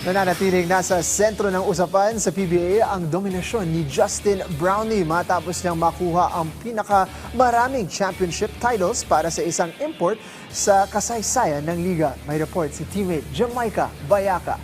Nananatiling nasa sentro ng usapan sa PBA ang dominasyon ni Justin Brownlee matapos niyang makuha ang pinakamaraming championship titles para sa isang import sa kasaysayan ng liga. May report si teammate Jamaica Bayaka.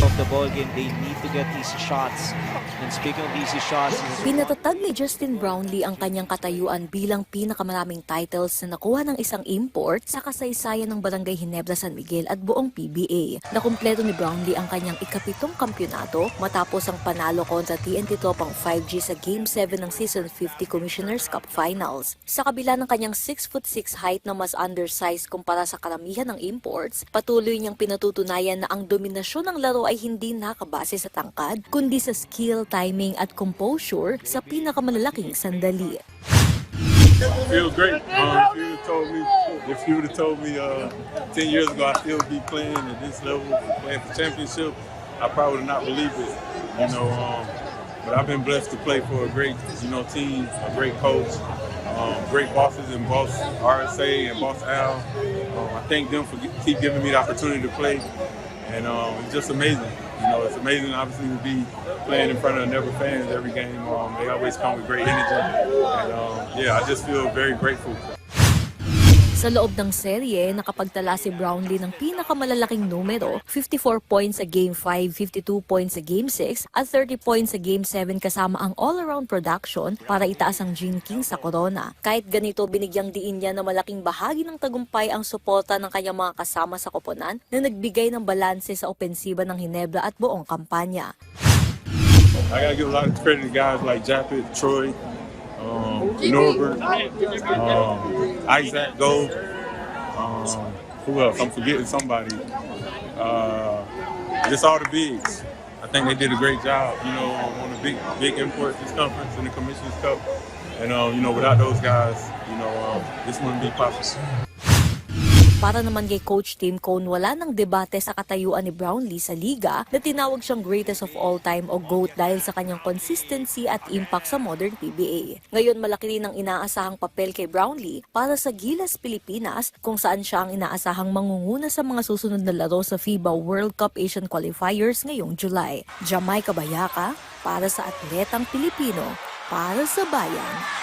Of the ball game, they need to get easy shots. And speaking of easy shots, Pinatatag ni Justin Brownlee ang kanyang katayuan bilang pinakamaraming titles na nakuha ng isang import sa kasaysayan ng Barangay Ginebra San Miguel at buong PBA. Nakumpleto ni Brownlee ang kanyang ikapitong kampyonato matapos ang panalo kontra TNT Topang 5G sa Game 7 ng Season 50 Commissioner's Cup Finals. Sa kabila ng kanyang 6'6" height na mas undersized kumpara sa karamihan ng imports, patuloy niyang pinatutunayan na ang dominasyon ng laro ay hindi nakabase sa tangkad, kundi sa skill, timing at composure sa pinakamalalaking sandali. Feel great. If you would have told me 10 years ago I'd still be playing at this level, playing for championship, I probably would not believe it. But I've been blessed to play for a great, team, a great coach, great bosses in Boss RSA and Boss Al. I thank them for keep giving me the opportunity to play, and it's just amazing. It's amazing, obviously, to be playing in front of Never fans every game. They always come with great energy, and I just feel very grateful. Sa loob ng serye, nakapagtala si Brownlee ng pinakamalalaking numero, 54 points sa Game 5, 52 points sa Game 6, at 30 points sa Game 7 kasama ang all-around production para itaas ang Gene King sa corona. Kahit ganito, binigyang diin niya na malaking bahagi ng tagumpay ang suporta ng kanyang mga kasama sa koponan na nagbigay ng balanse sa opensiba ng Ginebra at buong kampanya. I gotta give a lot of credit to guys like Japet, Troy, Norbert, Isaac Gold. Who else? I'm forgetting somebody. Just all the bigs. I think they did a great job, on the big imports this conference and the Commissioner's Cup. And without those guys, this wouldn't be possible. Para naman kay Coach Tim Cone, wala nang debate sa katayuan ni Brownlee sa liga na tinawag siyang greatest of all time o GOAT dahil sa kanyang consistency at impact sa modern PBA. Ngayon, malaki rin ang inaasahang papel kay Brownlee para sa Gilas Pilipinas kung saan siya ang inaasahang mangunguna sa mga susunod na laro sa FIBA World Cup Asian Qualifiers ngayong July. Jamaica Bayaka para sa Atletang Pilipino, para sa Bayan.